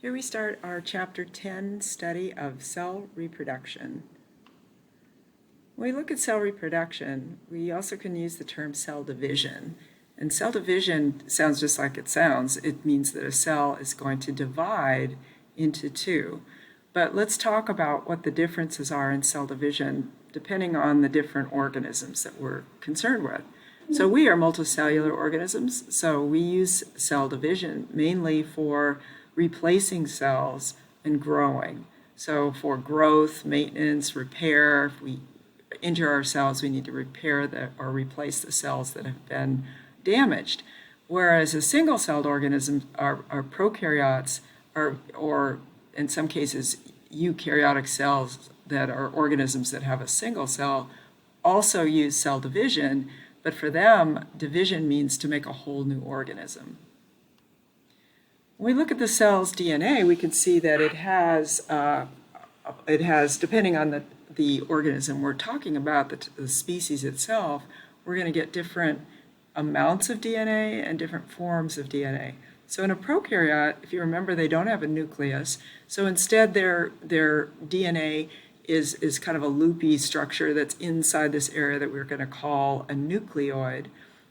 Here we start our Chapter 10 study of cell reproduction. When we look at cell reproduction, we also can use the term cell division. And cell division sounds just like it sounds. It means that a cell is going to divide into two. But let's talk about what the differences are in cell division depending on the different organisms that we're concerned with. So we are multicellular organisms, so we use cell division mainly for replacing cells and growing. So for growth, maintenance, repair, if we injure ourselves, we need to repair or replace the cells that have been damaged. Whereas a single-celled organism, our prokaryotes, or in some cases eukaryotic cells that are organisms that have a single cell, also use cell division, but for them, division means to make a whole new organism. When we look at the cell's DNA, we can see that it has, depending on the organism we're talking about, the species itself, we're going to get different amounts of DNA and different forms of DNA. So in a prokaryote, if you remember, they don't have a nucleus, so instead their DNA is kind of a loopy structure that's inside this area that we're going to call a nucleoid.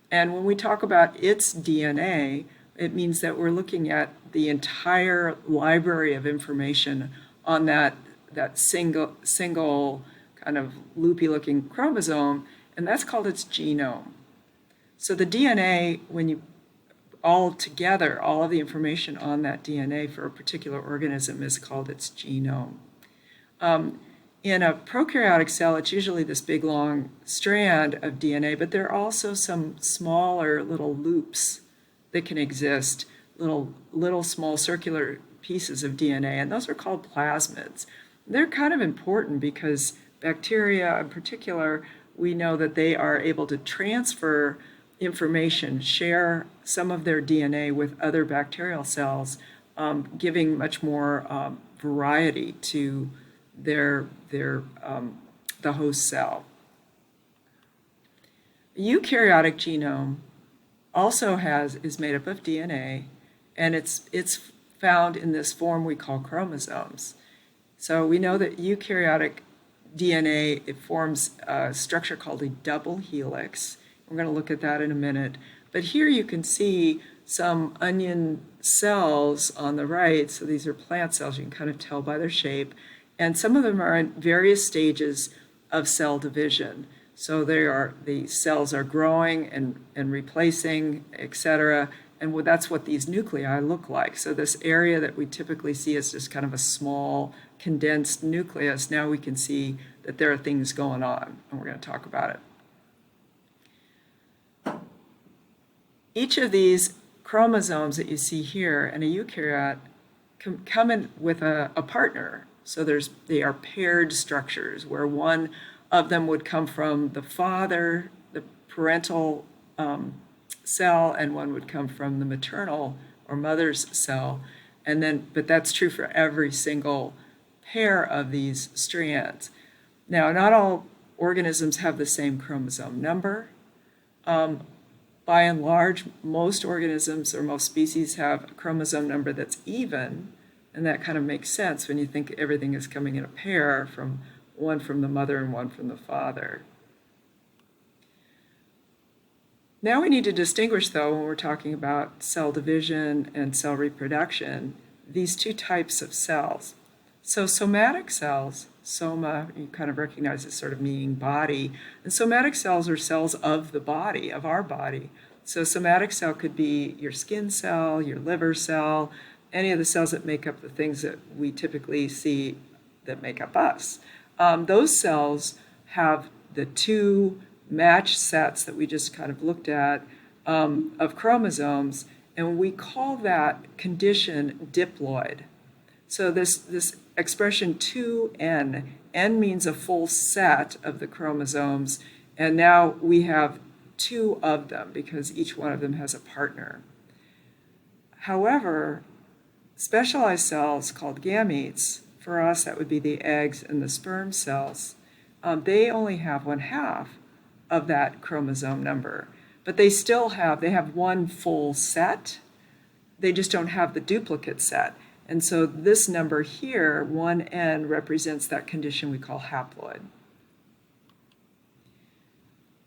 And when we talk about its DNA, it means that we're looking at the entire library of information on that single kind of loopy-looking chromosome, and that's called its genome. So the DNA, when you all together, all of the information on that DNA for a particular organism is called its genome. In a prokaryotic cell, it's usually this big long strand of DNA, but there are also some smaller little loops that can exist, little small circular pieces of DNA, and those are called plasmids. They're kind of important because bacteria in particular, we know that they are able to transfer information, share some of their DNA with other bacterial cells, giving much more variety to the host cell. The eukaryotic genome also is made up of DNA, and it's found in this form we call chromosomes. So we know that eukaryotic DNA, it forms a structure called a double helix. We're going to look at that in a minute. But here you can see some onion cells on the right. So these are plant cells. You can kind of tell by their shape. And some of them are in various stages of cell division. So the cells are growing and replacing, etc. And that's what these nuclei look like. So this area that we typically see as just kind of a small condensed nucleus, now we can see that there are things going on, and we're going to talk about it. Each of these chromosomes that you see here in a eukaryote come in with a partner. So they are paired structures where one of them would come from the father, the parental cell, and one would come from the maternal or mother's cell. But that's true for every single pair of these strands. Now, not all organisms have the same chromosome number. By and large, most organisms or most species have a chromosome number that's even, and that kind of makes sense when you think everything is coming in a pair, one from the mother and one from the father. Now we need to distinguish, though, when we're talking about cell division and cell reproduction, these two types of cells. So somatic cells, soma, you kind of recognize this sort of meaning body, and somatic cells are cells of the body, of our body. So somatic cell could be your skin cell, your liver cell, any of the cells that make up the things that we typically see that make up us. Those cells have the two matched sets that we just kind of looked at of chromosomes, and we call that condition diploid. So this expression 2N, N means a full set of the chromosomes, and now we have two of them because each one of them has a partner. However, specialized cells called gametes, for us that would be the eggs and the sperm cells, they only have 1/2 of that chromosome number, but they have one full set. They just don't have the duplicate set. And so this number here, 1n, represents that condition we call haploid.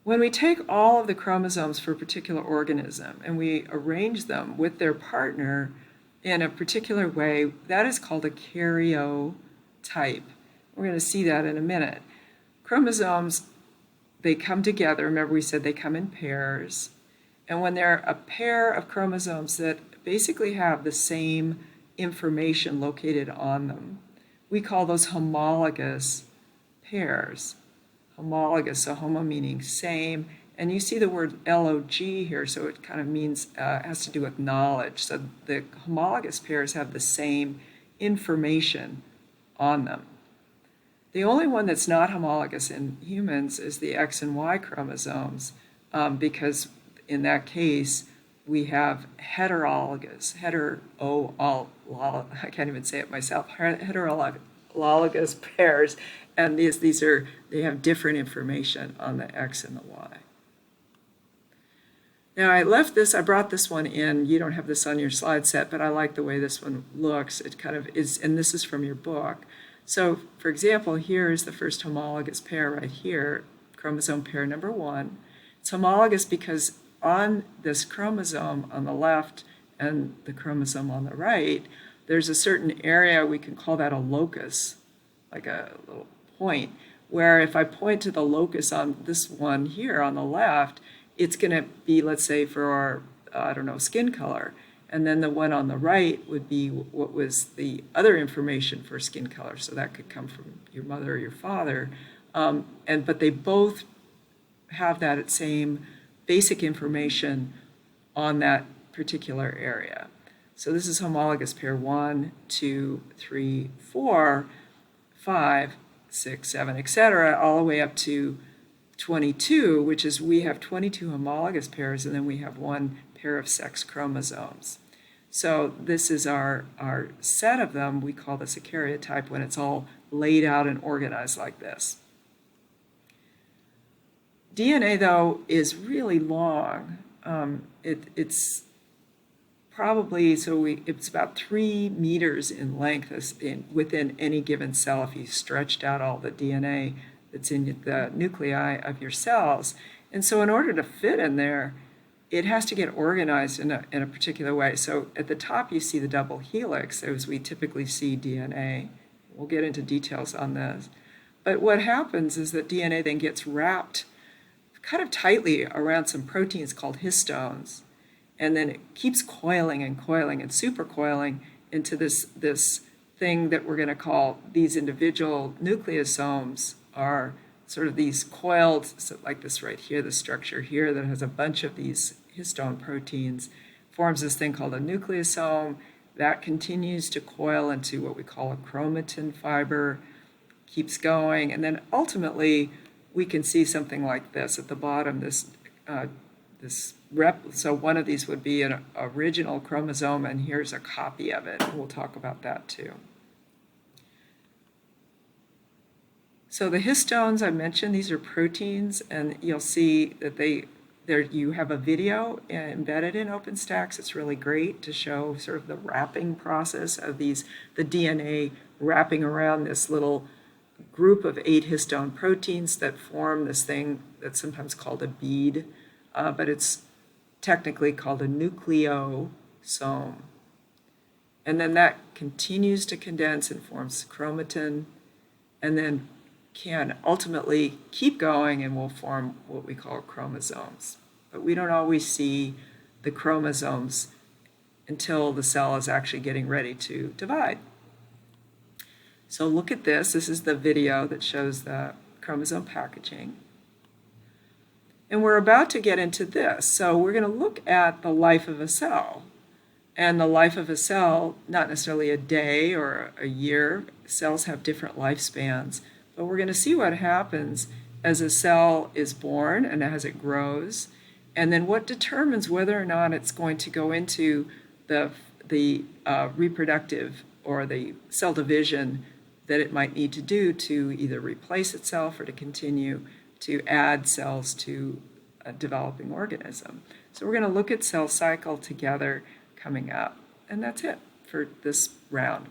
When we take all of the chromosomes for a particular organism and we arrange them with their partner in a particular way, that is called a karyotype. We're going to see that in a minute. Chromosomes, they come together. Remember we said they come in pairs. And when they're a pair of chromosomes that basically have the same information located on them, we call those homologous pairs. Homologous, so homo meaning same, and you see the word log here, so it kind of means, has to do with knowledge. So the homologous pairs have the same information on them. The only one that's not homologous in humans is the X and Y chromosomes, because in that case we have heterologous, I can't even say it myself, heterologous pairs. And they have different information on the X and the Y. Now I brought this one in. You don't have this on your slide set, but I like the way this one looks. It kind of is, and this is from your book. So for example, here is the first homologous pair right here, chromosome pair number 1. It's homologous because on this chromosome on the left and the chromosome on the right, there's a certain area, we can call that a locus, like a little point, where if I point to the locus on this one here on the left, it's going to be, let's say, for our, skin color. And then the one on the right would be what was the other information for skin color. So that could come from your mother or your father. But they both have that same basic information on that particular area. So this is homologous pair 1, 2, 3, 4, 5, 6, 7, etc., all the way up to 22, which is we have 22 homologous pairs, and then we have 1 pair of sex chromosomes. So this is our set of them. We call this a karyotype when it's all laid out and organized like this. DNA, though, is really long. It's probably, it's about 3 meters in length within any given cell if you stretched out all the DNA that's in the nuclei of your cells. And so in order to fit in there, it has to get organized in a particular way. So at the top you see the double helix, as we typically see DNA. We'll get into details on this. But what happens is that DNA then gets wrapped kind of tightly around some proteins called histones. And then it keeps coiling and coiling and supercoiling into this thing that we're going to call these individual nucleosomes are sort of these coiled, so like this right here, the structure here that has a bunch of these histone proteins, forms this thing called a nucleosome that continues to coil into what we call a chromatin fiber, keeps going, and then ultimately we can see something like this at the bottom, so one of these would be an original chromosome, and here's a copy of it. We'll talk about that too. So the histones I mentioned, these are proteins, and you'll see that you have a video embedded in OpenStax. It's really great to show sort of the wrapping process of the DNA wrapping around this little group of 8 histone proteins that form this thing that's sometimes called a bead, but it's technically called a nucleosome. And then that continues to condense and forms chromatin, and then can ultimately keep going and will form what we call chromosomes. But we don't always see the chromosomes until the cell is actually getting ready to divide. So look at this. This is the video that shows the chromosome packaging. And we're about to get into this. So we're going to look at the life of a cell. And the life of a cell, not necessarily a day or a year. Cells have different lifespans. But we're going to see what happens as a cell is born and as it grows, and then what determines whether or not it's going to go into the reproductive or the cell division that it might need to do to either replace itself or to continue to add cells to a developing organism. So we're going to look at cell cycle together coming up, and that's it for for this round.